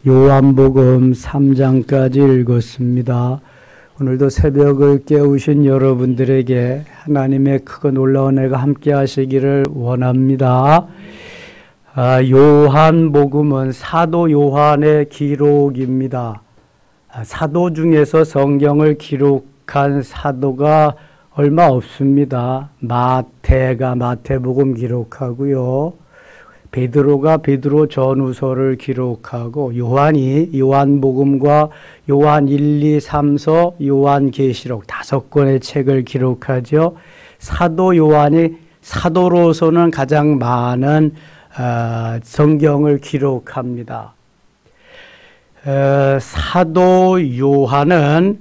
요한복음 3장까지 읽었습니다. 오늘도 새벽을 깨우신 여러분들에게 하나님의 크고 놀라운 애가 함께 하시기를 원합니다. 요한복음은 사도 요한의 기록입니다. 사도 중에서 성경을 기록한 사도가 얼마 없습니다. 마태가 마태복음 기록하고요. 베드로가 베드로 전후서를 기록하고 요한이 요한복음과 요한 1, 2, 3서, 요한계시록 5권의 책을 기록하죠. 사도 요한이 사도로서는 가장 많은 성경을 기록합니다. 사도 요한은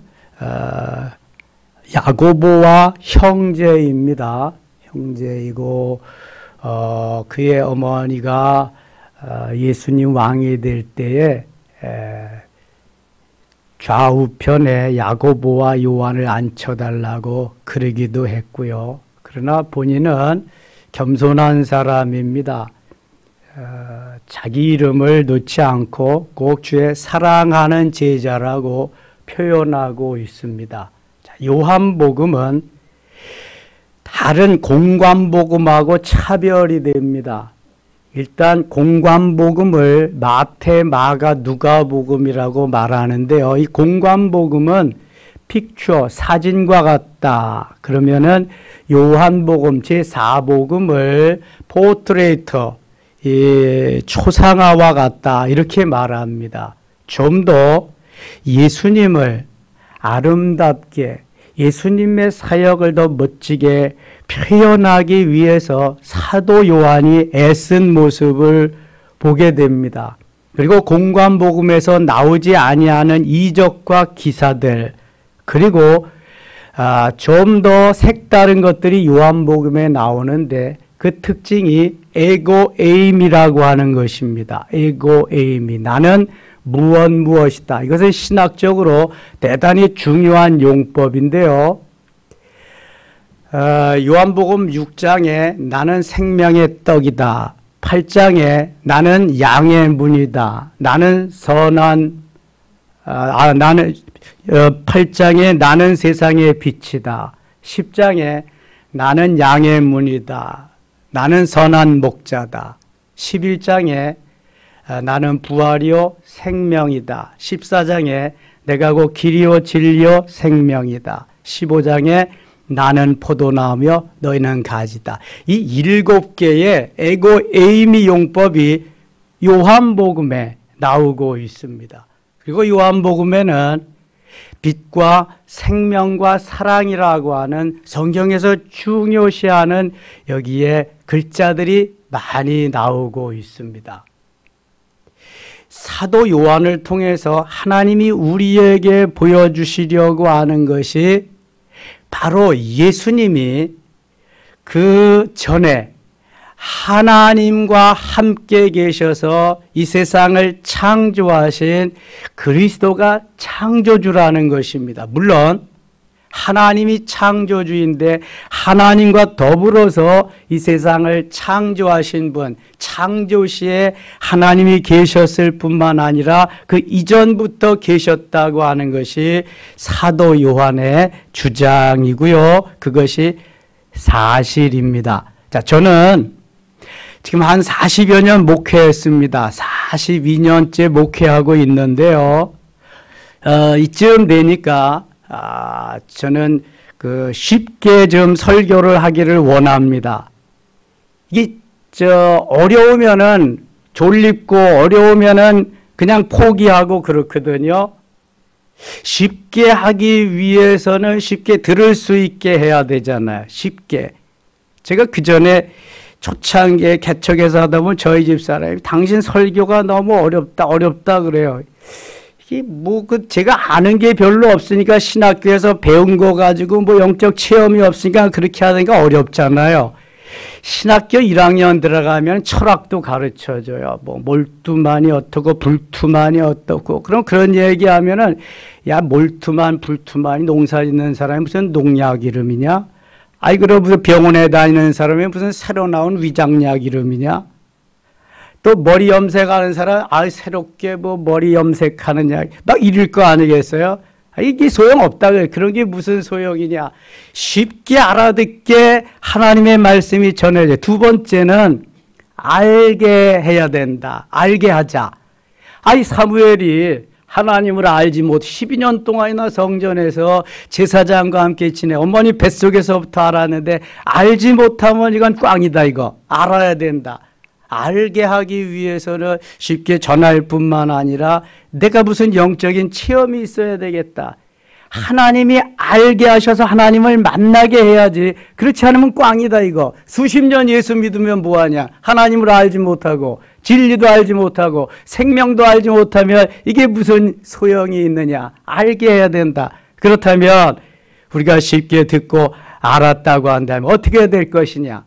야고보와 형제입니다. 형제이고 그의 어머니가 예수님 왕이 될 때에 좌우편에 야고보와 요한을 앉혀달라고 그러기도 했고요. 그러나 본인은 겸손한 사람입니다. 자기 이름을 넣지 않고 꼭 주의 사랑하는 제자라고 표현하고 있습니다. 요한복음은 다른 공관복음하고 차별이 됩니다. 일단 공관복음을 마태, 마가, 누가복음이라고 말하는데요. 이 공관복음은 픽처, 사진과 같다. 그러면은 요한복음, 제4복음을 포트레이터, 초상화와 같다. 이렇게 말합니다. 좀 더 예수님을 아름답게 예수님의 사역을 더 멋지게 표현하기 위해서 사도 요한이 애쓴 모습을 보게 됩니다. 그리고 공관복음에서 나오지 아니하는 이적과 기사들, 그리고 좀 더 색다른 것들이 요한복음에 나오는데 그 특징이 에고에임이라고 하는 것입니다. 에고에임이 나는 무엇이다. 이것은 신학적으로 대단히 중요한 용법인데요. 요한복음 6장에 나는 생명의 떡이다. 8장에 나는 양의 문이다. 나는 선한 8장에 나는 세상의 빛이다. 10장에 나는 양의 문이다. 나는 선한 목자다. 11장에 나는 부활이요 생명이다. 14장에 내가 곧 길이요 진리요 생명이다. 15장에 나는 포도나무며 너희는 가지다. 이 7개의 에고에이미 용법이 요한복음에 나오고 있습니다. 그리고 요한복음에는 빛과 생명과 사랑이라고 하는 성경에서 중요시하는 여기에 글자들이 많이 나오고 있습니다. 사도 요한을 통해서 하나님이 우리에게 보여주시려고 하는 것이 바로 예수님이 그 전에 하나님과 함께 계셔서 이 세상을 창조하신 그리스도가 창조주라는 것입니다. 물론 하나님이 창조주인데 하나님과 더불어서 이 세상을 창조하신 분, 창조시에 하나님이 계셨을 뿐만 아니라 그 이전부터 계셨다고 하는 것이 사도 요한의 주장이고요. 그것이 사실입니다. 자, 저는 지금 한 40여 년 목회했습니다. 42년째 목회하고 있는데요. 이쯤 되니까 저는 쉽게 좀 설교를 하기를 원합니다. 이게 어려우면은 졸립고 어려우면은 그냥 포기하고 그렇거든요. 쉽게 하기 위해서는 쉽게 들을 수 있게 해야 되잖아요. 쉽게. 제가 그 전에 초창기에 개척해서 하다 보면 저희 집 사람이 당신 설교가 너무 어렵다 그래요. 제가 아는 게 별로 없으니까 신학교에서 배운 거 가지고 영적 체험이 없으니까 그렇게 하니까 어렵잖아요. 신학교 1학년 들어가면 철학도 가르쳐줘요. 몰두만이 어떻고 불투만이 어떻고. 그럼 그런 얘기하면은 야, 몰투만 불투만이 농사 짓는 사람이 무슨 농약 이름이냐? 그럼 무슨 병원에 다니는 사람이 무슨 새로 나온 위장약 이름이냐? 또 머리 염색하는 사람, 새롭게 뭐 머리 염색하느냐, 막 이럴 거 아니겠어요? 이게 소용없다. 그런 게 무슨 소용이냐. 쉽게 알아듣게 하나님의 말씀이 전해져. 두 번째는 알게 해야 된다. 알게 하자. 사무엘이 하나님을 알지 못 12년 동안이나 성전에서 제사장과 함께 지내 어머니 뱃속에서부터 알았는데 알지 못하면 이건 꽝이다. 이거 알아야 된다. 알게 하기 위해서는 쉽게 전할 뿐만 아니라 내가 무슨 영적인 체험이 있어야 되겠다. 하나님이 알게 하셔서 하나님을 만나게 해야지. 그렇지 않으면 꽝이다. 이거 수십 년 예수 믿으면 뭐하냐. 하나님을 알지 못하고 진리도 알지 못하고 생명도 알지 못하면 이게 무슨 소용이 있느냐. 알게 해야 된다. 그렇다면 우리가 쉽게 듣고 알았다고 한다면 어떻게 해야 될 것이냐.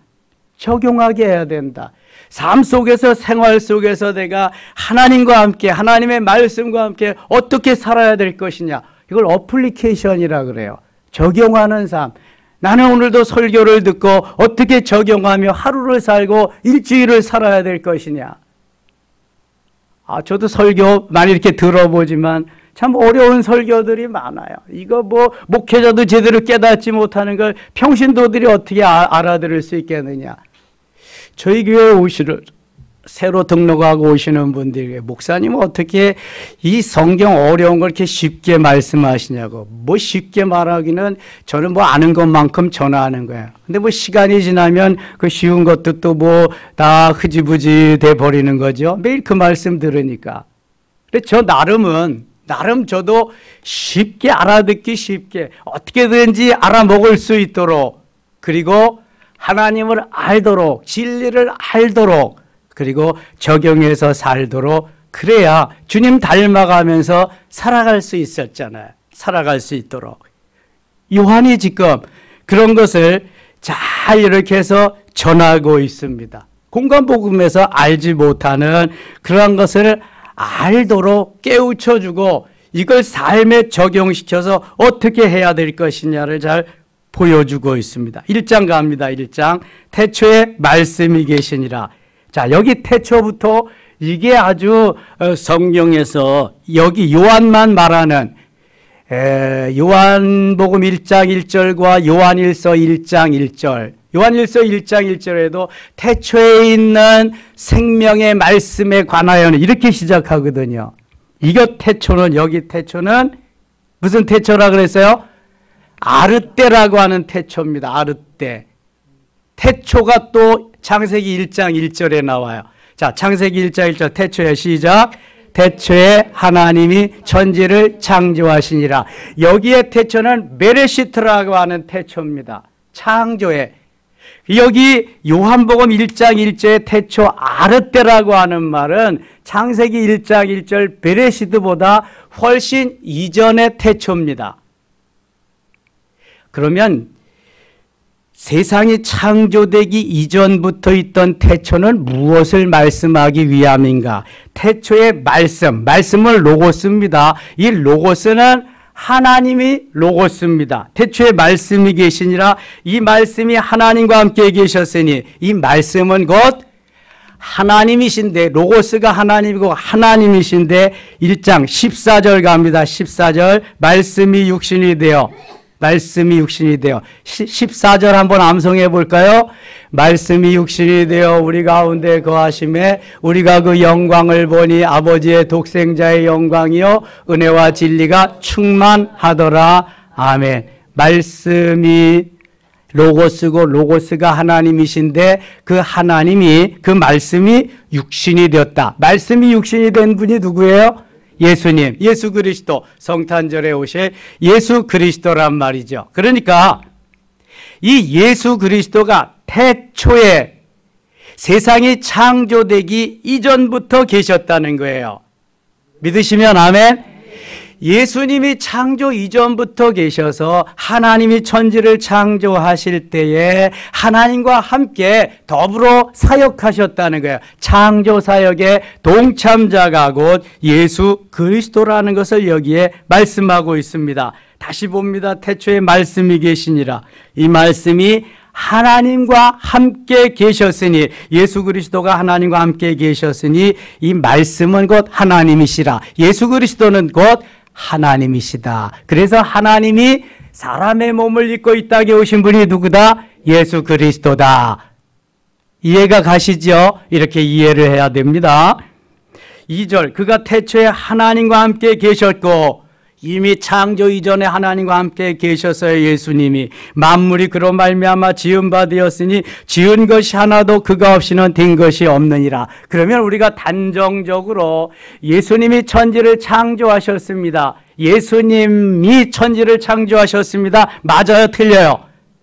적용하게 해야 된다. 삶 속에서 생활 속에서 내가 하나님과 함께 하나님의 말씀과 함께 어떻게 살아야 될 것이냐. 이걸 어플리케이션이라 그래요. 적용하는 삶. 나는 오늘도 설교를 듣고 어떻게 적용하며 하루를 살고 일주일을 살아야 될 것이냐. 저도 설교 많이 이렇게 들어보지만 참 어려운 설교들이 많아요. 이거 뭐 목회자도 제대로 깨닫지 못하는 걸 평신도들이 어떻게 알아들을 수 있겠느냐. 저희 교회에 오시는 새로 등록하고 오시는 분들에게 목사님은 어떻게 이 성경 어려운 걸 이렇게 쉽게 말씀하시냐고. 뭐 쉽게 말하기는 저는 뭐 아는 것만큼 전하는 거예요. 근데 뭐 시간이 지나면 그 쉬운 것도 또 뭐 다 흐지부지 돼 버리는 거죠. 매일 그 말씀 들으니까. 근데 저 나름 저도 쉽게 알아듣기 쉽게 어떻게든지 알아먹을 수 있도록 그리고 하나님을 알도록 진리를 알도록 그리고 적용해서 살도록 그래야 주님 닮아가면서 살아갈 수 있었잖아요. 살아갈 수 있도록. 요한이 지금 그런 것을 잘 이렇게 해서 전하고 있습니다. 공간복음에서 알지 못하는 그러한 것을 알도록 깨우쳐주고 이걸 삶에 적용시켜서 어떻게 해야 될 것이냐를 잘 보여주고 있습니다. 1장 갑니다. 1장. 태초에 말씀이 계시니라. 자, 여기 태초부터 이게 아주 성경에서 여기 요한만 말하는 요한복음 1장 1절과 요한일서 1장 1절. 요한일서 1장 1절에도 태초에 있는 생명의 말씀에 관하여는 이렇게 시작하거든요. 여기 태초는 무슨 태초라 그랬어요? 아르떼라고 하는 태초입니다. 아르떼. 태초가 또 창세기 1장 1절에 나와요. 자, 창세기 1장 1절 태초에 시작. 태초에 하나님이 천지를 창조하시니라. 여기에 태초는 메레시트라고 하는 태초입니다. 창조에. 여기 요한복음 1장 1절에 태초 아르떼라고 하는 말은 창세기 1장 1절 베레시드보다 훨씬 이전의 태초입니다. 그러면 세상이 창조되기 이전부터 있던 태초는 무엇을 말씀하기 위함인가? 태초의 말씀을 로고스입니다. 이 로고스는 하나님이 로고스입니다. 태초에 말씀이 계시니라. 이 말씀이 하나님과 함께 계셨으니 이 말씀은 곧 하나님이신데 로고스가 하나님이고 하나님이신데 1장 14절 갑니다. 14절 말씀이 육신이 되어 14절 한번 암송해 볼까요? 말씀이 육신이 되어 우리 가운데 거하심에 우리가 그 영광을 보니 아버지의 독생자의 영광이요 은혜와 진리가 충만하더라. 아멘. 말씀이 로고스고 로고스가 하나님이신데 그 하나님이 그 말씀이 육신이 되었다. 말씀이 육신이 된 분이 누구예요? 예수님, 예수 그리스도, 성탄절에 오실 예수 그리스도란 말이죠. 그러니까 이 예수 그리스도가 태초에 세상이 창조되기 이전부터 계셨다는 거예요. 믿으시면 아멘. 예수님이 창조 이전부터 계셔서 하나님이 천지를 창조하실 때에 하나님과 함께 더불어 사역하셨다는 거예요. 창조 사역의 동참자가 곧 예수 그리스도라는 것을 여기에 말씀하고 있습니다. 다시 봅니다. 태초에 말씀이 계시니라. 이 말씀이 하나님과 함께 계셨으니, 예수 그리스도가 하나님과 함께 계셨으니 이 말씀은 곧 하나님이시라. 예수 그리스도는 곧 하나님이시다. 그래서 하나님이 사람의 몸을 입고 이 땅에 오신 분이 누구다? 예수 그리스도다. 이해가 가시죠? 이렇게 이해를 해야 됩니다. 2절, 그가 태초에 하나님과 함께 계셨고, 이미 창조 이전에 하나님과 함께 계셨어요. 예수님이 만물이 그로 말미암아 지은 바 되었으니 지은 것이 하나도 그가 없이는 된 것이 없느니라. 그러면 우리가 단정적으로 예수님이 천지를 창조하셨습니다. 예수님이 천지를 창조하셨습니다. 맞아요, 틀려요?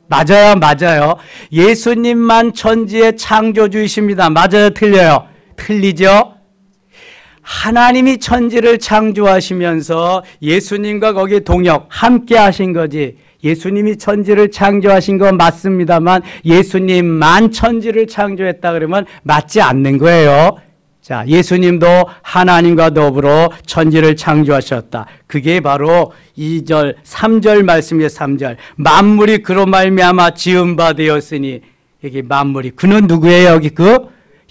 맞아요. 예수님만 천지의 창조주이십니다. 맞아요, 틀려요? 틀리죠? 하나님이 천지를 창조하시면서 예수님과 거기에 동역 함께 하신 거지. 예수님이 천지를 창조하신 건 맞습니다만 예수님만 천지를 창조했다 그러면 맞지 않는 거예요. 자, 예수님도 하나님과 더불어 천지를 창조하셨다. 그게 바로 2절, 3절 말씀이에요. 3절. 만물이 그로 말미암아 지은 바 되었으니, 여기 만물이, 그는 누구예요? 여기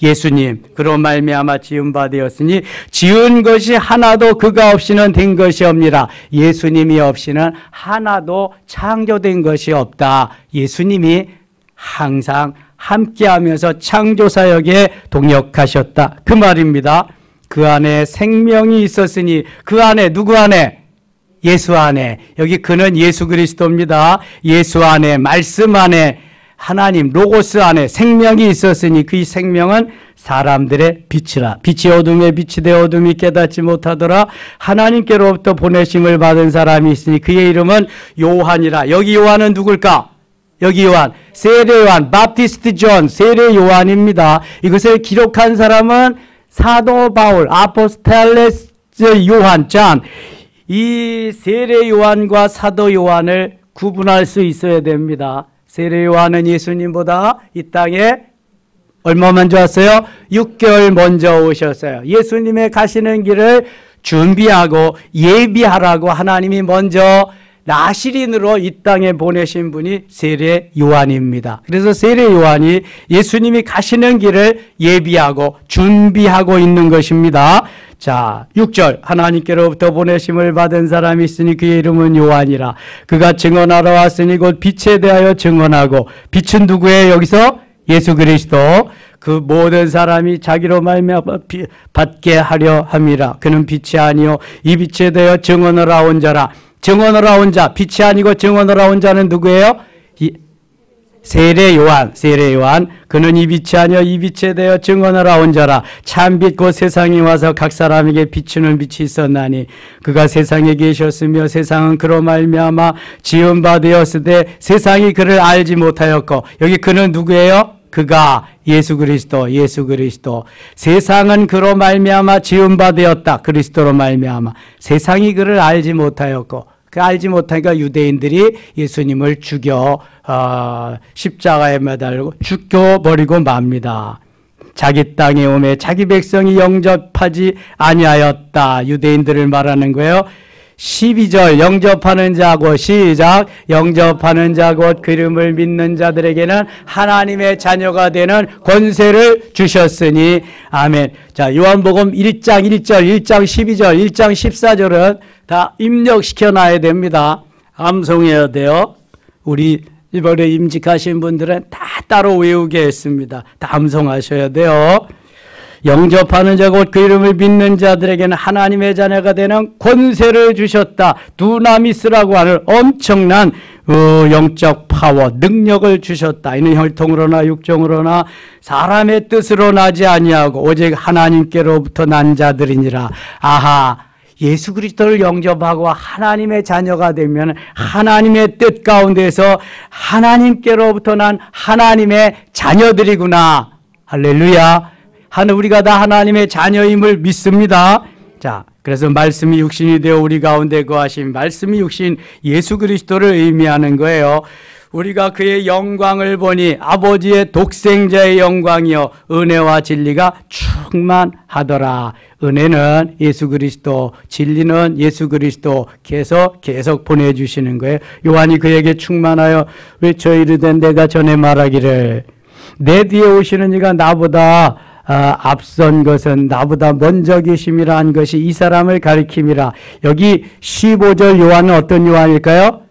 예수님. 그로 말미암아 지은 바 되었으니 지은 것이 하나도 그가 없이는 된 것이 없니라. 예수님이 없이는 하나도 창조된 것이 없다. 예수님이 항상 함께하면서 창조사역에 동역하셨다. 그 말입니다. 그 안에 생명이 있었으니, 그 안에, 누구 안에? 예수 안에. 여기 그는 예수 그리스도입니다. 예수 안에, 말씀 안에, 하나님 로고스 안에 생명이 있었으니 그 생명은 사람들의 빛이라. 빛이 어둠에 빛이 되어 어둠이 깨닫지 못하더라. 하나님께로부터 보내심을 받은 사람이 있으니 그의 이름은 요한이라. 여기 요한은 누굴까? 여기 요한, 세례 요한, 바프티스트 존, 세례 요한입니다. 이것을 기록한 사람은 사도 바울, 아포스텔레스 요한, 잔. 이 세례 요한과 사도 요한을 구분할 수 있어야 됩니다. 세례 요한은 예수님보다 이 땅에 얼마 먼저 왔어요? 6개월 먼저 오셨어요. 예수님의 가시는 길을 준비하고 예비하라고 하나님이 먼저 나시린으로 이 땅에 보내신 분이 세례 요한입니다. 그래서 세례 요한이 예수님이 가시는 길을 예비하고 준비하고 있는 것입니다. 자, 6절, 하나님께로부터 보내심을 받은 사람이 있으니 그의 이름은 요한이라. 그가 증언하러 왔으니 곧 빛에 대하여 증언하고, 빛은 누구예요? 여기서 예수 그리스도. 그 모든 사람이 자기로 말미암아 받게 하려 함이라. 그는 빛이 아니요 이 빛에 대하여 증언하러 온 자라. 증언하러 온 자, 빛이 아니고 증언하러 온 자는 누구예요? 세례 요한, 세례 요한. 그는 이 빛이 아니여 이 빛에 대하여 증언하러 온 자라. 참빛 곧 세상에 와서 각 사람에게 비추는 빛이 있었나니 그가 세상에 계셨으며 세상은 그로 말미암아 지은 바 되었으되 세상이 그를 알지 못하였고, 여기 그는 누구예요? 그가 예수 그리스도, 예수 그리스도. 세상은 그로 말미암아 지은 바 되었다. 그리스도로 말미암아. 세상이 그를 알지 못하였고, 그 알지 못하니까 유대인들이 예수님을 죽여 십자가에 매달고 죽여버리고 맙니다. 자기 땅에 오매 자기 백성이 영접하지 아니하였다. 유대인들을 말하는 거예요. 12절, 영접하는 자고, 시작. 영접하는 자 곧 그 이름을 믿는 자들에게는 하나님의 자녀가 되는 권세를 주셨으니. 아멘. 자, 요한복음 1장 1절, 1장 12절, 1장 14절은 다 입력시켜 놔야 됩니다. 암송해야 돼요. 우리 이번에 임직하신 분들은 다 따로 외우게 했습니다. 다 암송하셔야 돼요. 영접하는 자 곧 그 이름을 믿는 자들에게는 하나님의 자녀가 되는 권세를 주셨다. 두나미스라고 하는 엄청난 영적 파워, 능력을 주셨다. 이는 혈통으로나 육정으로나 사람의 뜻으로 나지 아니하고 오직 하나님께로부터 난 자들이니라. 아하, 예수 그리스도를 영접하고 하나님의 자녀가 되면 하나님의 뜻 가운데서 하나님께로부터 난 하나님의 자녀들이구나. 할렐루야. 우리가 다 하나님의 자녀임을 믿습니다. 자, 그래서 말씀이 육신이 되어 우리 가운데 거하신, 말씀이 육신 예수 그리스도를 의미하는 거예요. 우리가 그의 영광을 보니 아버지의 독생자의 영광이요 은혜와 진리가 충만하더라. 은혜는 예수 그리스도, 진리는 예수 그리스도 계속 보내주시는 거예요. 요한이 그에게 충만하여 외쳐 이르되 내가 전에 말하기를 내 뒤에 오시는 이가 나보다 앞선 것은 나보다 먼저 계심이라 한 것이 이 사람을 가리킴이라. 여기 15절 요한은 어떤 요한일까요?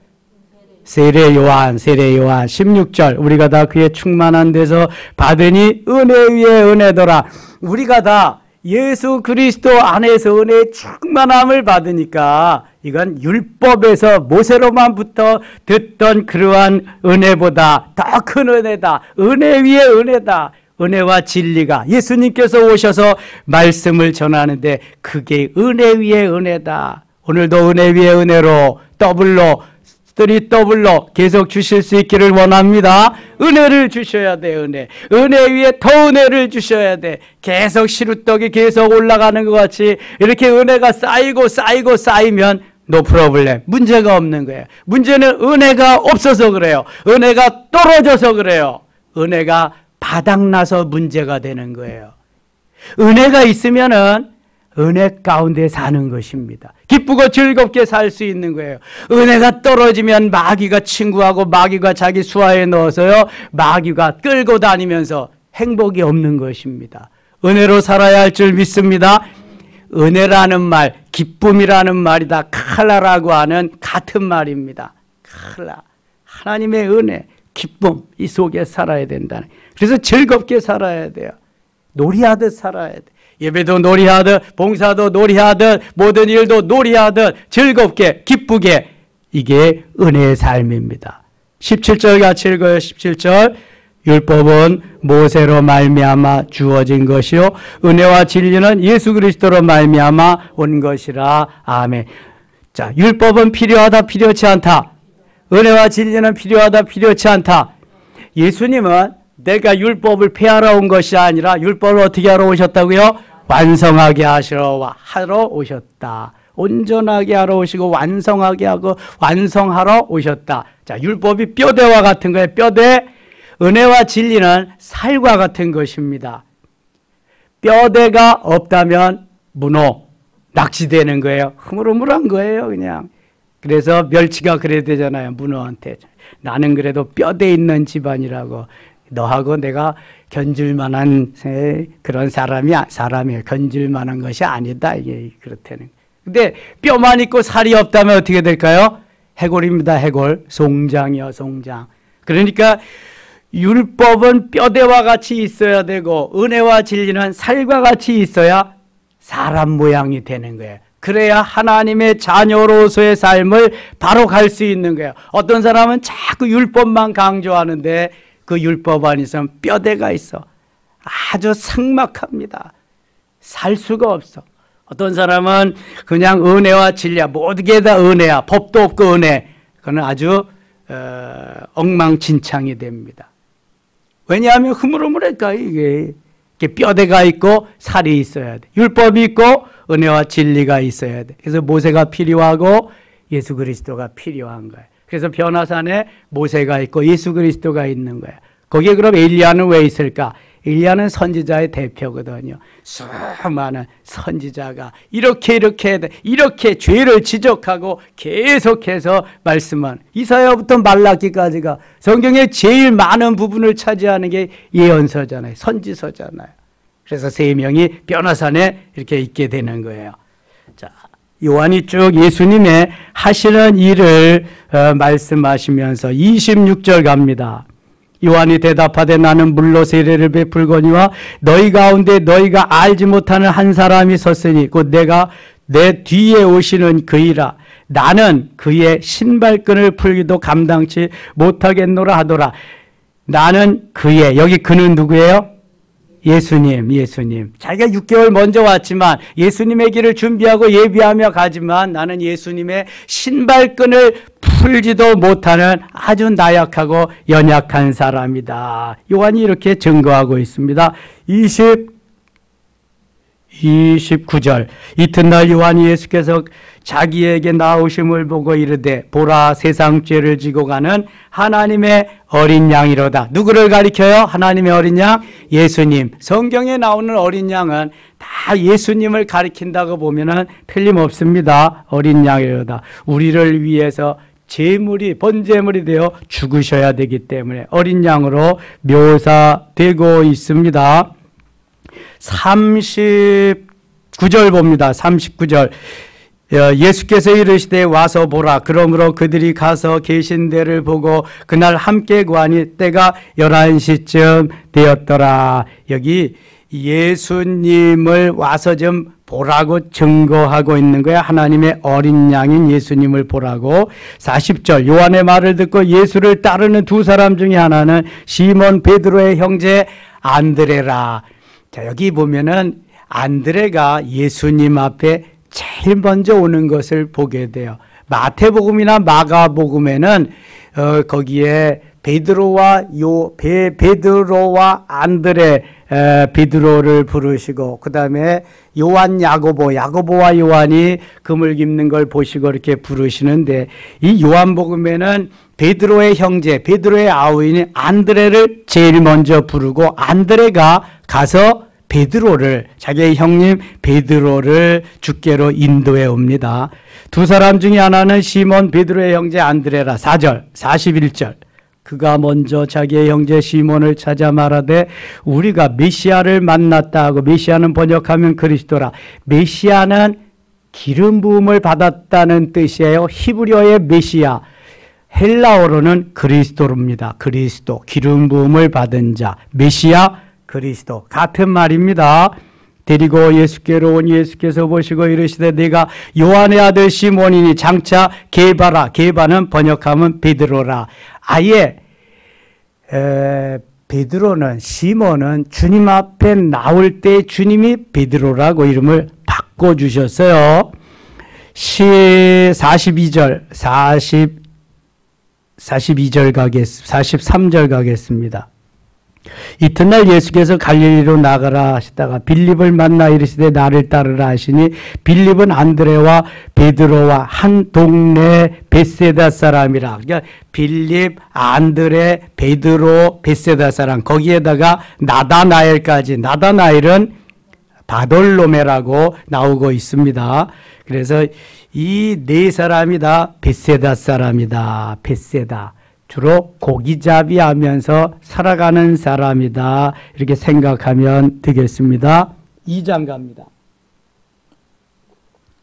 세례 요한 16절 우리가 다 그의 충만한 데서 받으니 은혜 위에 은혜더라. 우리가 다 예수 그리스도 안에서 은혜의 충만함을 받으니까 이건 율법에서 모세로만부터 듣던 그러한 은혜보다 더 큰 은혜다. 은혜 위에 은혜다. 은혜와 진리가 예수님께서 오셔서 말씀을 전하는데 그게 은혜 위에 은혜다. 오늘도 은혜 위에 은혜로 더블로 3더블로 계속 주실 수 있기를 원합니다. 은혜를 주셔야 돼. 은혜 위에 더 은혜를 주셔야 돼. 계속 시루떡이 계속 올라가는 것 같이 이렇게 은혜가 쌓이면 no problem. 문제가 없는 거예요. 문제는 은혜가 없어서 그래요. 은혜가 떨어져서 그래요. 은혜가 바닥나서 문제가 되는 거예요. 은혜가 있으면은 은혜 가운데 사는 것입니다. 기쁘고 즐겁게 살 수 있는 거예요. 은혜가 떨어지면 마귀가 친구하고 마귀가 자기 수하에 넣어서요. 마귀가 끌고 다니면서 행복이 없는 것입니다. 은혜로 살아야 할 줄 믿습니다. 은혜라는 말, 기쁨이라는 말이 다 칼라라고 하는 같은 말입니다. 칼라. 하나님의 은혜, 기쁨 이 속에 살아야 된다는. 그래서 즐겁게 살아야 돼요. 놀이하듯 살아야 돼. 예배도 놀이하듯, 봉사도 놀이하듯, 모든 일도 놀이하듯 즐겁게 기쁘게, 이게 은혜의 삶입니다. 17절 같이 읽어요. 17절 율법은 모세로 말미암아 주어진 것이요 은혜와 진리는 예수 그리스도로 말미암아 온 것이라. 아멘. 자, 율법은 필요하다 필요치 않다. 은혜와 진리는 필요하다 필요치 않다. 예수님은 내가 율법을 폐하러 온 것이 아니라 율법을 어떻게 하러 오셨다고요? 완성하게 하러 오셨다. 온전하게 하러 오시고 완성하게 하고 완성하러 오셨다. 자, 율법이 뼈대와 같은 거예요. 뼈대. 은혜와 진리는 살과 같은 것입니다. 뼈대가 없다면 문어, 낚시되는 거예요. 흐물흐물한 거예요, 그냥. 그래서 멸치가 그래야 되잖아요, 문어한테. 나는 그래도 뼈대 있는 집안이라고. 너하고 내가 견줄 만한 그런 사람이에요. 견줄 만한 것이 아니다. 이게 그렇다는. 근데 뼈만 있고 살이 없다면 어떻게 될까요? 해골입니다. 해골. 송장이요, 송장. 그러니까 율법은 뼈대와 같이 있어야 되고 은혜와 진리는 살과 같이 있어야 사람 모양이 되는 거예요. 그래야 하나님의 자녀로서의 삶을 바로 갈 수 있는 거예요. 어떤 사람은 자꾸 율법만 강조하는데 그 율법 안에 있으면 뼈대가 있어. 아주 삭막합니다. 살 수가 없어. 어떤 사람은 그냥 은혜와 진리야. 모든 게 다 은혜야. 법도 없고 은혜. 그건 아주 엉망진창이 됩니다. 왜냐하면 흐물흐물하니까 이게 뼈대가 있고 살이 있어야 돼. 율법이 있고 은혜와 진리가 있어야 돼. 그래서 모세가 필요하고 예수 그리스도가 필요한 거예요. 그래서 변화산에 모세가 있고 예수 그리스도가 있는 거예요. 거기에 그럼 엘리야는 왜 있을까? 엘리야는 선지자의 대표거든요. 수많은 선지자가 이렇게 죄를 지적하고 계속해서 말씀한 이사야부터 말라기까지가 성경의 제일 많은 부분을 차지하는 게 예언서잖아요. 선지서잖아요. 그래서 세 명이 변화산에 이렇게 있게 되는 거예요. 자, 요한이 쭉 예수님의 하시는 일을 말씀하시면서 26절 갑니다. 요한이 대답하되 나는 물로 세례를 베풀거니와 너희 가운데 너희가 알지 못하는 한 사람이 섰으니 곧 내가 내 뒤에 오시는 그이라. 나는 그의 신발끈을 풀기도 감당치 못하겠노라 하더라. 나는 그의, 여기 그는 누구예요? 예수님. 자기가 6개월 먼저 왔지만 예수님의 길을 준비하고 예비하며 가지만 나는 예수님의 신발끈을 풀지도 못하는 아주 나약하고 연약한 사람이다. 요한이 이렇게 증거하고 있습니다. 29절 이튿날 요한이 예수께서 자기에게 나오심을 보고 이르되 보라 세상 죄를 지고 가는 하나님의 어린 양이로다. 누구를 가리켜요? 하나님의 어린 양? 예수님. 성경에 나오는 어린 양은 다 예수님을 가리킨다고 보면은 틀림없습니다. 어린 양이로다. 우리를 위해서 제물이 번제물이 되어 죽으셔야 되기 때문에 어린 양으로 묘사되고 있습니다. 39절 봅니다. 39절 예수께서 이르시되 와서 보라. 그러므로 그들이 가서 계신 데를 보고 그날 함께 구하니 때가 11시쯤 되었더라. 여기 예수님을 와서 좀 보라고 증거하고 있는 거야. 하나님의 어린 양인 예수님을 보라고. 40절 요한의 말을 듣고 예수를 따르는 두 사람 중에 하나는 시몬 베드로의 형제 안드레라. 자, 여기 보면은 안드레가 예수님 앞에 제일 먼저 오는 것을 보게 돼요. 마태복음이나 마가복음에는 거기에 베드로와 안드레 베드로를 부르시고 그다음에 요한 야고보와 요한이 금을 깁는 걸 보시고 이렇게 부르시는데 이 요한복음에는 베드로의 형제 베드로의 아우인 안드레를 제일 먼저 부르고 안드레가 가서 베드로를 자기의 형님 베드로를 주께로 인도해 옵니다. 두 사람 중에 하나는 시몬 베드로의 형제 안드레라. 4절 41절 그가 먼저 자기의 형제 시몬을 찾아 말하되 우리가 메시아를 만났다 하고 메시아는 번역하면 그리스도라. 메시아는 기름 부음을 받았다는 뜻이에요. 히브리어의 메시아 헬라어로는 그리스도입니다. 그리스도 기름 부음을 받은 자 메시아 그리스도 같은 말입니다. 데리고 예수께로 온 예수께서 보시고 이르시되 네가 요한의 아들 시몬이니 장차 게바라. 게바는 번역하면 베드로라. 아예 베드로는 시몬은 주님 앞에 나올 때 주님이 베드로라고 이름을 바꿔주셨어요. 42절 43절 가겠습니다. 이튿날 예수께서 갈릴리로 나가라 하시다가 빌립을 만나 이르시되 나를 따르라 하시니 빌립은 안드레와 베드로와 한 동네 벳세다 사람이라. 그러니까 빌립, 안드레, 베드로, 벳세다 사람 거기에다가 나다나엘까지. 나다나엘은 바돌로메라고 나오고 있습니다. 그래서 이 네 사람이 다 벳세다 사람이다. 벳세다. 주로 고기잡이 하면서 살아가는 사람이다. 이렇게 생각하면 되겠습니다. 2장 갑니다.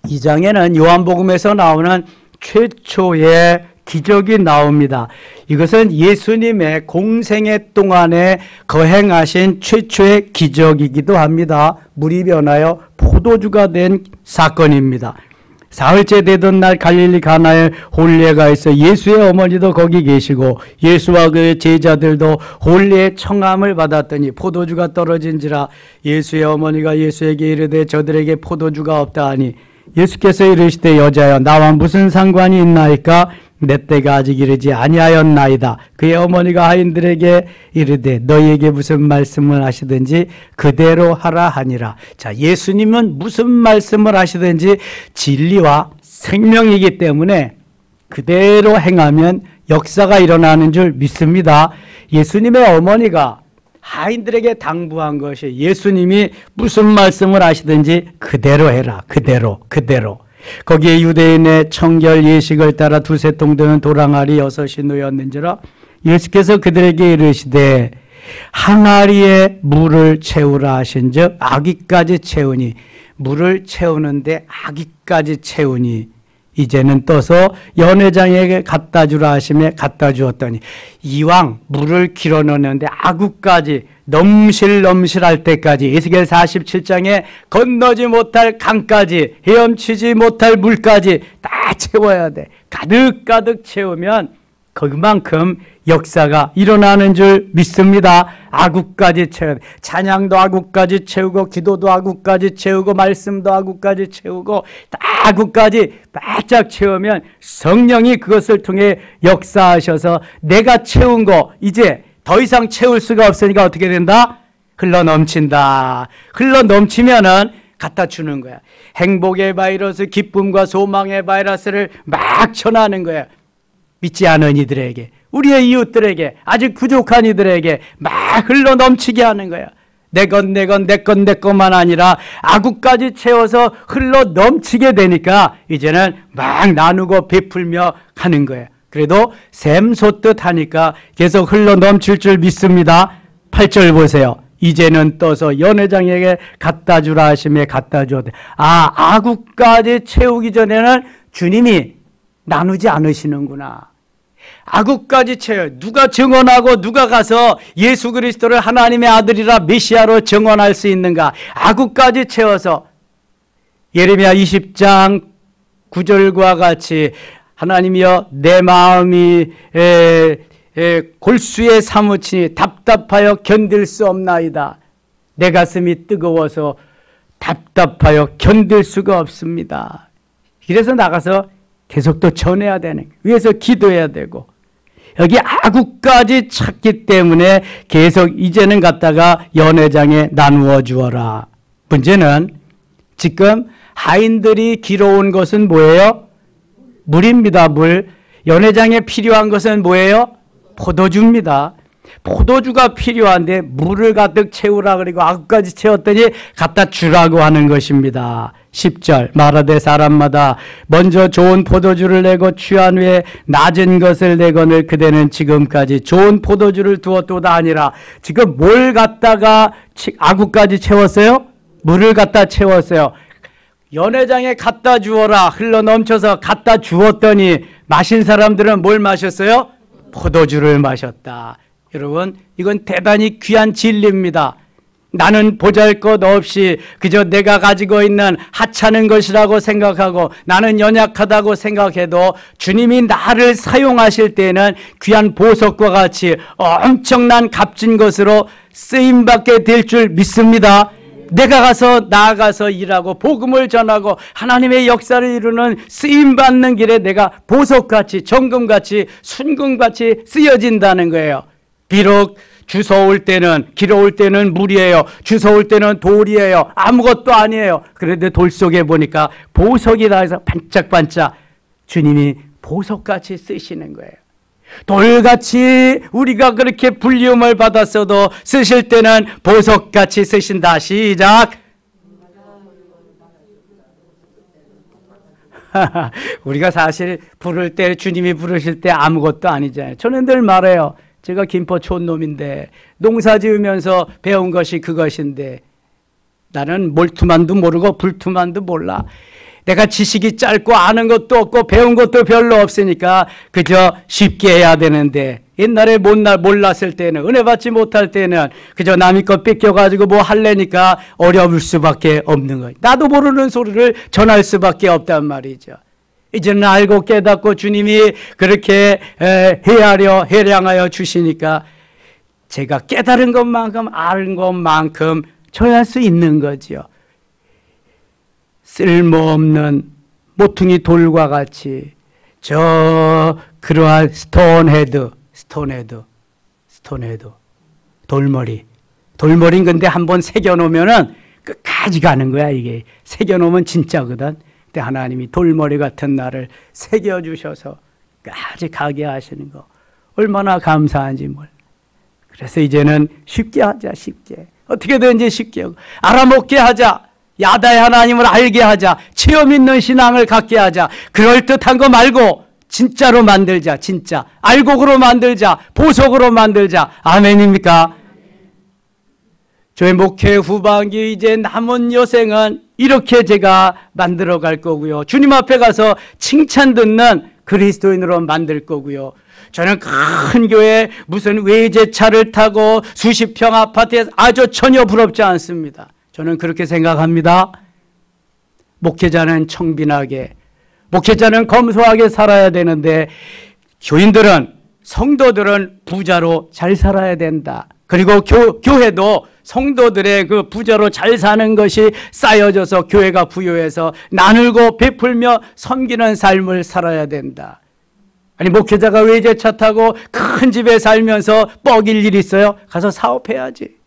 2장에는 요한복음에서 나오는 최초의 기적이 나옵니다. 이것은 예수님의 공생애 동안에 거행하신 최초의 기적이기도 합니다. 물이 변하여 포도주가 된 사건입니다. 사흘째 되던 날 갈릴리 가나에 혼례가 있어 예수의 어머니도 거기 계시고 예수와 그의 제자들도 혼례의 청함을 받았더니 포도주가 떨어진지라. 예수의 어머니가 예수에게 이르되 저들에게 포도주가 없다 하니 예수께서 이르시되 여자여 나와 무슨 상관이 있나이까? 내 때가 아직 이르지 아니하였나이다. 그의 어머니가 하인들에게 이르되 너희에게 무슨 말씀을 하시든지 그대로 하라 하니라. 자, 예수님은 무슨 말씀을 하시든지 진리와 생명이기 때문에 그대로 행하면 역사가 일어나는 줄 믿습니다. 예수님의 어머니가 하인들에게 당부한 것이 예수님이 무슨 말씀을 하시든지 그대로 해라. 그대로. 거기에 유대인의 청결 예식을 따라 두세 통 되는 도랑아리 6이 놓였는지라. 예수께서 그들에게 이르시되 항아리에 물을 채우라 하신즉 아기까지 채우니. 물을 채우는데 아기까지 채우니 이제는 떠서 연회장에게 갖다 주라 하시매 갖다 주었더니 이왕 물을 길어 넣는데 아구까지 넘실넘실할 때까지 에스겔 47장에 건너지 못할 강까지 헤엄치지 못할 물까지 다 채워야 돼. 가득가득 채우면 그만큼 역사가 일어나는 줄 믿습니다. 아구까지 채워야 돼. 찬양도 아구까지 채우고 기도도 아구까지 채우고 말씀도 아구까지 채우고 다 아구까지 바짝 채우면 성령이 그것을 통해 역사하셔서 내가 채운 거 이제 더 이상 채울 수가 없으니까 어떻게 된다? 흘러 넘친다. 흘러 넘치면은 갖다 주는 거야. 행복의 바이러스, 기쁨과 소망의 바이러스를 막 전하는 거야. 믿지 않은 이들에게, 우리의 이웃들에게, 아직 부족한 이들에게 막 흘러 넘치게 하는 거야. 내 것만 아니라 아구까지 채워서 흘러 넘치게 되니까 이제는 막 나누고 베풀며 가는 거예요. 그래도 샘솟듯 하니까 계속 흘러 넘칠 줄 믿습니다. 8절 보세요. 이제는 떠서 연회장에게 갖다 주라 하심에 갖다 주었대. 아구까지 채우기 전에는 주님이 나누지 않으시는구나. 아구까지 채워요. 누가 증언하고 누가 가서 예수 그리스도를 하나님의 아들이라 메시아로 증언할 수 있는가? 아구까지 채워서 예레미야 20장 9절과 같이 하나님이여 내 마음이 골수에 사무치니 답답하여 견딜 수 없나이다. 내 가슴이 뜨거워서 답답하여 견딜 수가 없습니다. 그래서 나가서 계속 또 전해야 되는, 위해서 기도해야 되고, 여기 아구까지 찾기 때문에 계속 이제는 갖다가 연회장에 나누어 주어라. 문제는 지금 하인들이 길어온 것은 뭐예요? 물입니다. 물. 연회장에 필요한 것은 뭐예요? 포도주입니다. 포도주가 필요한데 물을 가득 채우라 그리고 아구까지 채웠더니 갖다 주라고 하는 것입니다. 10절 말하되 사람마다 먼저 좋은 포도주를 내고 취한 후에 낮은 것을 내거늘 그대는 지금까지 좋은 포도주를 두었도다 아니라 지금 뭘 갖다가 아구까지 채웠어요? 물을 갖다 채웠어요. 연회장에 갖다 주어라 흘러 넘쳐서 갖다 주었더니 마신 사람들은 뭘 마셨어요? 포도주를 마셨다. 여러분, 이건 대단히 귀한 진리입니다. 나는 보잘것없이 그저 내가 가지고 있는 하찮은 것이라고 생각하고 나는 연약하다고 생각해도 주님이 나를 사용하실 때에는 귀한 보석과 같이 엄청난 값진 것으로 쓰임받게 될 줄 믿습니다. 내가 나아가서 일하고 복음을 전하고 하나님의 역사를 이루는 쓰임받는 길에 내가 보석같이 정금같이 순금같이 쓰여진다는 거예요. 비록 주워올 때는 길어올 때는 물이에요. 주워올 때는 돌이에요. 아무것도 아니에요. 그런데 돌 속에 보니까 보석이다 해서 반짝반짝 주님이 보석같이 쓰시는 거예요. 돌같이 우리가 그렇게 불리움을 받았어도 쓰실 때는 보석같이 쓰신다. 시작. 우리가 사실 부를 때 주님이 부르실 때 아무것도 아니잖아요. 저는 늘 말해요. 제가 김포 촌놈인데 농사 지으면서 배운 것이 그것인데 나는 몰투만도 모르고 불투만도 몰라. 내가 지식이 짧고 아는 것도 없고 배운 것도 별로 없으니까 그저 쉽게 해야 되는데 옛날에 몰랐을 때는 은혜 받지 못할 때는 그저 남의 것 뺏겨가지고 뭐 할래니까 어려울 수밖에 없는 거예요. 나도 모르는 소리를 전할 수밖에 없단 말이죠. 이제는 알고 깨닫고 주님이 그렇게 해량하여 주시니까 제가 깨달은 것만큼 아는 것만큼 전할 수 있는 거죠. 쓸모없는 모퉁이 돌과 같이 그러한 스톤헤드 돌머리인 건데 한번 새겨놓으면은 끝까지 가는 거야. 이게 새겨놓으면 진짜거든. 근데 하나님이 돌머리 같은 나를 새겨주셔서 끝까지 가게 하시는 거 얼마나 감사한지 몰라. 그래서 이제는 쉽게 하자. 쉽게 어떻게든지 쉽게 하고 알아먹게 하자. 야다의 하나님을 알게 하자. 체험 있는 신앙을 갖게 하자. 그럴듯한 거 말고 진짜로 만들자. 진짜 알곡으로 만들자. 보석으로 만들자. 아멘입니까? 저희 목회 후반기 이제 남은 여생은 이렇게 제가 만들어 갈 거고요. 주님 앞에 가서 칭찬 듣는 그리스도인으로 만들 거고요. 저는 큰 교회 무슨 외제차를 타고 수십 평 아파트에 아주 전혀 부럽지 않습니다. 저는 그렇게 생각합니다. 목회자는 청빈하게, 목회자는 검소하게 살아야 되는데 교인들은, 성도들은 부자로 잘 살아야 된다. 그리고 교회도 성도들의 그 부자로 잘 사는 것이 쌓여져서 교회가 부유해서 나누고 베풀며 섬기는 삶을 살아야 된다. 아니 목회자가 외제차 타고 큰 집에 살면서 뻐길 일 있어요? 가서 사업해야지.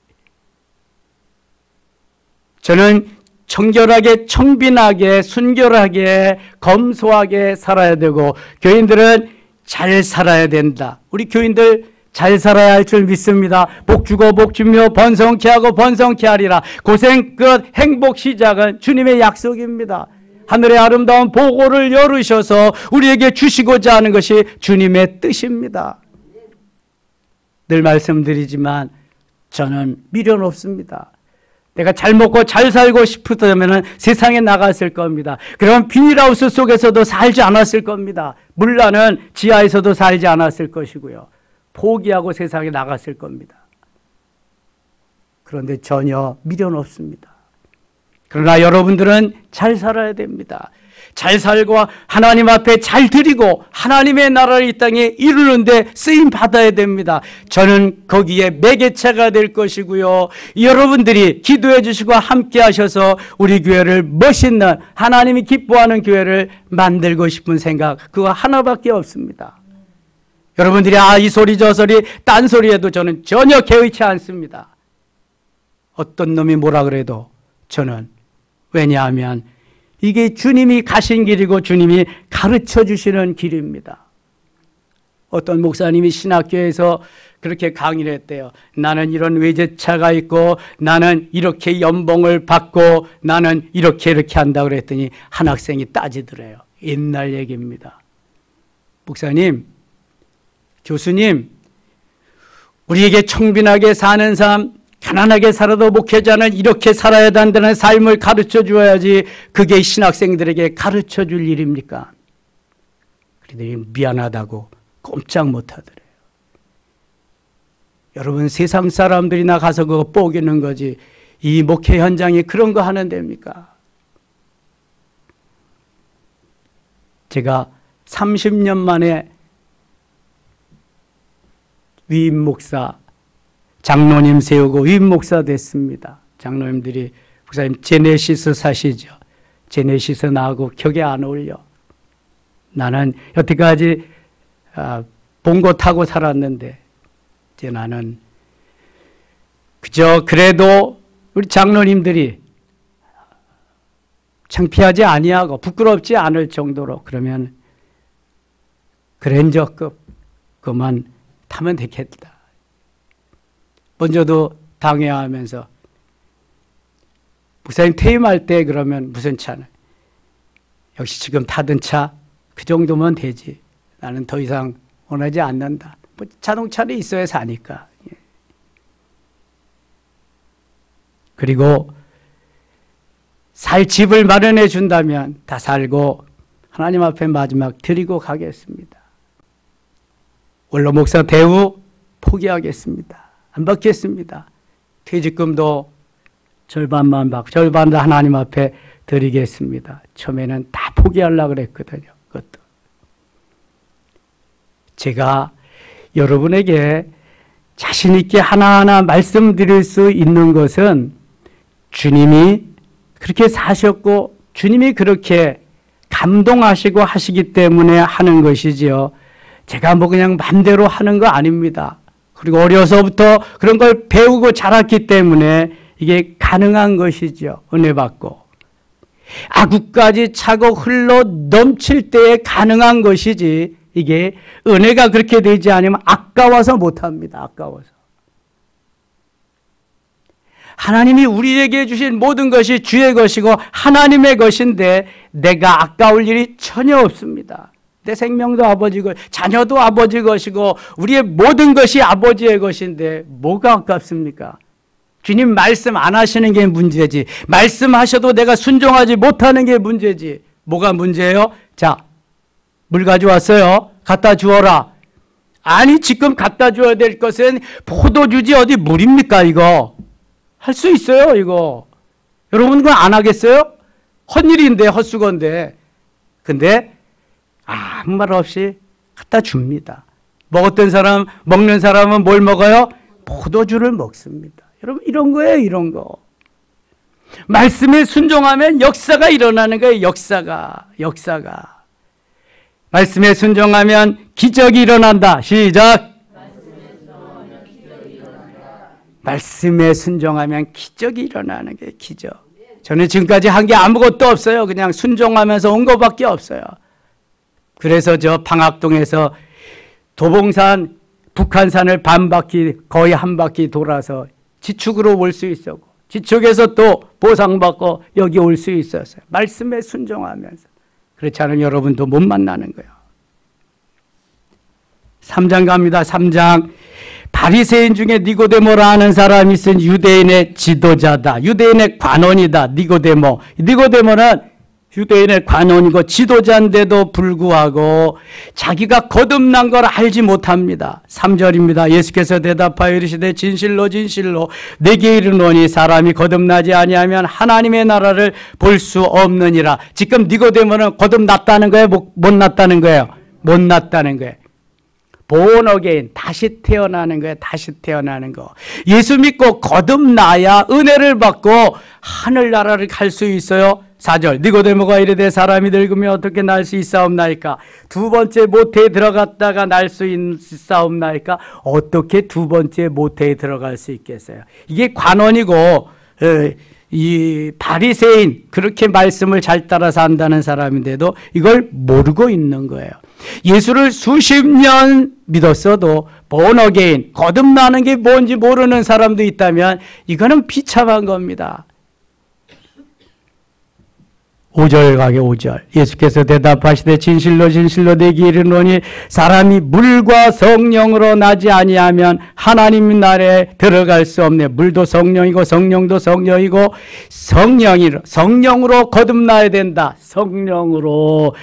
저는 청결하게, 청빈하게, 순결하게, 검소하게 살아야 되고, 교인들은 잘 살아야 된다. 우리 교인들 잘 살아야 할 줄 믿습니다. 복 주고 복 주며 번성케 하고 번성케 하리라. 고생 끝, 행복 시작은 주님의 약속입니다. 하늘의 아름다운 보고를 열으셔서 우리에게 주시고자 하는 것이 주님의 뜻입니다. 늘 말씀드리지만 저는 미련 없습니다. 내가 잘 먹고 잘 살고 싶었다면 세상에 나갔을 겁니다. 그러면 비닐하우스 속에서도 살지 않았을 겁니다. 물란은 지하에서도 살지 않았을 것이고요. 포기하고 세상에 나갔을 겁니다. 그런데 전혀 미련 없습니다. 그러나 여러분들은 잘 살아야 됩니다. 잘 살고 하나님 앞에 잘 드리고 하나님의 나라를 이 땅에 이루는데 쓰임 받아야 됩니다. 저는 거기에 매개체가 될 것이고요. 여러분들이 기도해 주시고 함께 하셔서 우리 교회를 멋있는 하나님이 기뻐하는 교회를 만들고 싶은 생각 그거 하나밖에 없습니다. 여러분들이 이 소리 저 소리 딴 소리에도 저는 전혀 개의치 않습니다. 어떤 놈이 뭐라 그래도 저는 왜냐하면 이게 주님이 가신 길이고 주님이 가르쳐 주시는 길입니다. 어떤 목사님이 신학교에서 그렇게 강의를 했대요. 나는 이런 외제차가 있고 나는 이렇게 연봉을 받고 나는 이렇게 한다고 그랬더니 한 학생이 따지더래요. 옛날 얘기입니다. 목사님, 교수님, 우리에게 청빈하게 사는 삶, 가난하게 살아도 목회자는 이렇게 살아야 한다는 삶을 가르쳐 주어야지 그게 신학생들에게 가르쳐 줄 일입니까? 그들이 미안하다고 꼼짝 못 하더래요. 여러분 세상 사람들이나 가서 그거 뽀기는 거지 이 목회 현장에 그런 거 하는 데입니까? 제가 30년 만에 위임 목사 장로님 세우고 위임 목사 됐습니다. 장로님들이 목사님 제네시스 사시죠. 제네시스 나하고 격에 안 어울려. 나는 여태까지 본고 타고 살았는데 이제 나는 그저 그래도 우리 장로님들이 창피하지 아니하고 부끄럽지 않을 정도로 그러면 그랜저급 그만 타면 되겠다. 먼저도 당해하면서 목사님 퇴임할 때 그러면 무슨 차는 역시 지금 타던 차 그 정도면 되지. 나는 더 이상 원하지 않는다. 뭐 자동차는 있어야 사니까. 그리고 살 집을 마련해 준다면 다 살고 하나님 앞에 마지막 드리고 가겠습니다. 원로 목사 대우 포기하겠습니다. 안 받겠습니다. 퇴직금도 절반만 받고 절반도 하나님 앞에 드리겠습니다. 처음에는 다 포기하려고 그랬거든요. 그것도. 제가 여러분에게 자신 있게 하나하나 말씀드릴 수 있는 것은 주님이 그렇게 사셨고 주님이 그렇게 감동하시고 하시기 때문에 하는 것이지요. 제가 뭐 그냥 맘대로 하는 거 아닙니다. 그리고 어려서부터 그런 걸 배우고 자랐기 때문에 이게 가능한 것이죠. 은혜 받고. 악구까지 차고 흘러 넘칠 때에 가능한 것이지 이게 은혜가 그렇게 되지 않으면 아까워서 못합니다. 아까워서. 하나님이 우리에게 주신 모든 것이 주의 것이고 하나님의 것인데 내가 아까울 일이 전혀 없습니다. 내 생명도 아버지 것, 자녀도 아버지 것이고 우리의 모든 것이 아버지의 것인데 뭐가 아깝습니까? 주님 말씀 안 하시는 게 문제지. 말씀하셔도 내가 순종하지 못하는 게 문제지. 뭐가 문제예요? 자, 물 가져왔어요. 갖다 주어라. 아니 지금 갖다 줘야 될 것은 포도주지 어디 물입니까 이거. 할 수 있어요 이거. 여러분 그거 안 하겠어요? 헛일인데 헛수건데. 근데 아무 말 없이 갖다 줍니다. 먹었던 사람, 먹는 사람은 뭘 먹어요? 포도주를 먹습니다. 여러분 이런 거예요, 이런 거. 말씀에 순종하면 역사가 일어나는 거예요, 역사가. 말씀에 순종하면 기적이 일어난다. 시작. 말씀에 순종하면 기적이 일어나는 게 기적. 저는 지금까지 한 게 아무것도 없어요. 그냥 순종하면서 온 것밖에 없어요. 그래서 저 방학동에서 도봉산, 북한산을 반바퀴, 거의 한 바퀴 돌아서 지축으로 올 수 있었고, 지축에서 또 보상받고 여기 올 수 있었어요. 말씀에 순종하면서. 그렇지 않으면 여러분도 못 만나는 거예요. 3장 갑니다. 3장. 바리새인 중에 니고데모라 하는 사람이 있은 유대인의 지도자다. 유대인의 관원이다. 니고데모. 니고데모는 유대인의 관원이고 지도자인데도 불구하고 자기가 거듭난 걸 알지 못합니다. 3절입니다. 예수께서 대답하여 이르시되 진실로 진실로 내게 이르노니 사람이 거듭나지 아니하면 하나님의 나라를 볼 수 없느니라. 지금 니고데모는 거듭났다는 거예요? 못 났다는 거예요? 못 났다는 거예요. born again, 다시 태어나는 거예요. 다시 태어나는 거. 예수 믿고 거듭나야 은혜를 받고 하늘나라를 갈 수 있어요. 4절. 니고데모가 이르되 사람이 늙으면 어떻게 날 수 있사옵나이까? 두 번째 모태에 들어갔다가 날 수 있사옵나이까? 어떻게 두 번째 모태에 들어갈 수 있겠어요? 이게 관원이고 이 바리새인, 그렇게 말씀을 잘 따라서 한다는 사람인데도 이걸 모르고 있는 거예요. 예수를 수십 년 믿었어도 born again, 거듭나는 게 뭔지 모르는 사람도 있다면 이거는 비참한 겁니다. 5절 가게 5절. 예수께서 대답하시되 진실로 진실로 내게 이르노니 사람이 물과 성령으로 나지 아니하면 하나님 나라에 들어갈 수 없네. 물도 성령이고 성령도 성령이고 성령으로 거듭나야 된다. 성령으로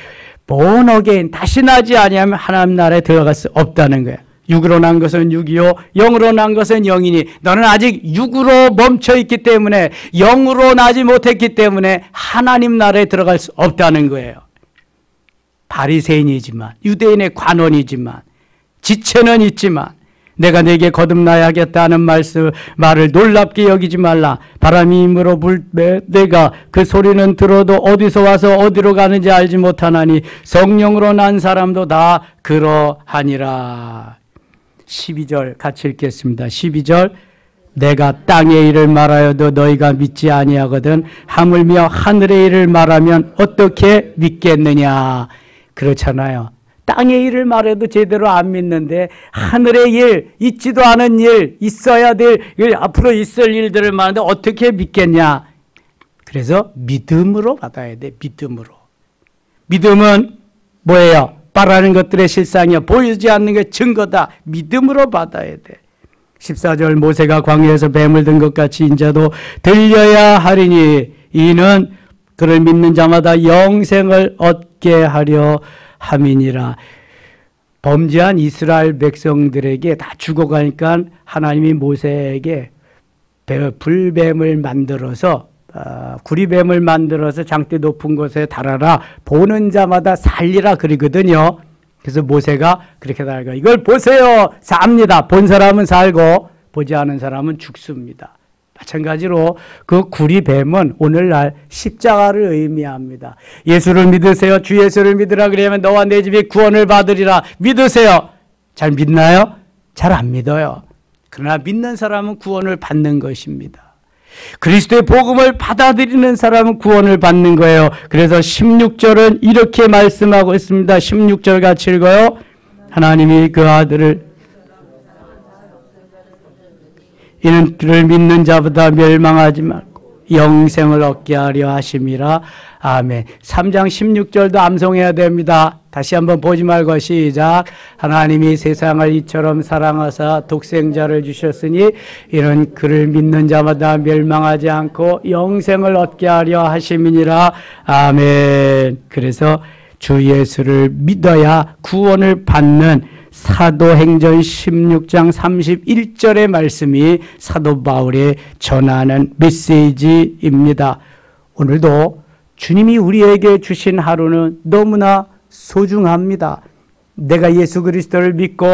born again, 다시 나지 아니하면 하나님 나라에 들어갈 수 없다는 거예요. 육으로 난 것은 육이요 영으로 난 것은 영이니 너는 아직 육으로 멈춰있기 때문에 영으로 나지 못했기 때문에 하나님 나라에 들어갈 수 없다는 거예요. 바리새인이지만 유대인의 관원이지만 지체는 있지만 내가 내게 거듭나야겠다는 말을 놀랍게 여기지 말라. 바람이 임으로 불매 내가 그 소리는 들어도 어디서 와서 어디로 가는지 알지 못하나니 성령으로 난 사람도 다 그러하니라. 12절 같이 읽겠습니다. 12절. 내가 땅의 일을 말하여도 너희가 믿지 아니하거든 하물며 하늘의 일을 말하면 어떻게 믿겠느냐. 그렇잖아요. 땅의 일을 말해도 제대로 안 믿는데 하늘의 일, 있지도 않은 일, 있어야 될 일, 앞으로 있을 일들을 말하는데 어떻게 믿겠냐. 그래서 믿음으로 받아야 돼. 믿음으로. 믿음은 뭐예요? 바라는 것들의 실상이야. 보이지 않는 게 증거다. 믿음으로 받아야 돼. 14절. 모세가 광야에서 뱀을 든 것 같이 인자도 들려야 하리니 이는 그를 믿는 자마다 영생을 얻게 하려 함이니라. 범죄한 이스라엘 백성들에게 다 죽어가니까 하나님이 모세에게 불뱀을 만들어서 구리뱀을 만들어서 장대 높은 곳에 달아라. 보는 자마다 살리라 그러거든요. 그래서 모세가 그렇게 달아요. 이걸 보세요. 삽니다. 본 사람은 살고 보지 않은 사람은 죽습니다. 마찬가지로 그 구리뱀은 오늘날 십자가를 의미합니다. 예수를 믿으세요. 주 예수를 믿으라 그러면 너와 내 집이 구원을 받으리라. 믿으세요. 잘 믿나요? 잘 안 믿어요. 그러나 믿는 사람은 구원을 받는 것입니다. 그리스도의 복음을 받아들이는 사람은 구원을 받는 거예요. 그래서 16절은 이렇게 말씀하고 있습니다. 16절 같이 읽어요. 하나님이 그 아들을 이는 그를 믿는 자보다 멸망하지 말고 영생을 얻게 하려 하심이라. 아멘. 3장 16절도 암송해야 됩니다. 다시 한번 보지 말고 시작. 하나님이 세상을 이처럼 사랑하사 독생자를 주셨으니 이는 그를 믿는 자마다 멸망하지 않고 영생을 얻게 하려 하심이니라. 아멘. 그래서 주 예수를 믿어야 구원을 받는 사도행전 16장 31절의 말씀이 사도 바울이 전하는 메시지입니다. 오늘도 주님이 우리에게 주신 하루는 너무나 소중합니다. 내가 예수 그리스도를 믿고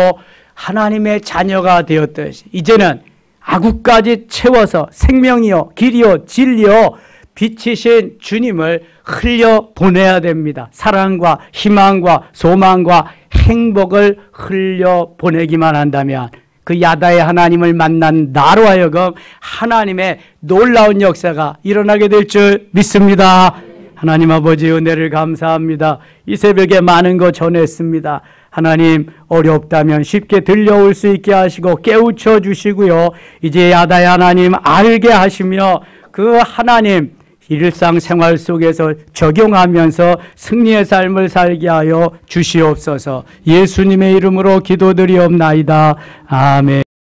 하나님의 자녀가 되었듯이 이제는 아구까지 채워서 생명이요 길이요 진리요 빛이신 주님을 흘려 보내야 됩니다. 사랑과 희망과 소망과 행복을 흘려 보내기만 한다면 그 야다의 하나님을 만난 나로 하여금 하나님의 놀라운 역사가 일어나게 될 줄 믿습니다. 하나님 아버지 은혜를 감사합니다. 이 새벽에 많은 거 전했습니다. 하나님 어렵다면 쉽게 들려올 수 있게 하시고 깨우쳐 주시고요. 이제 야다의 하나님 알게 하시며 그 하나님 일상생활 속에서 적용하면서 승리의 삶을 살게 하여 주시옵소서. 예수님의 이름으로 기도드리옵나이다. 아멘.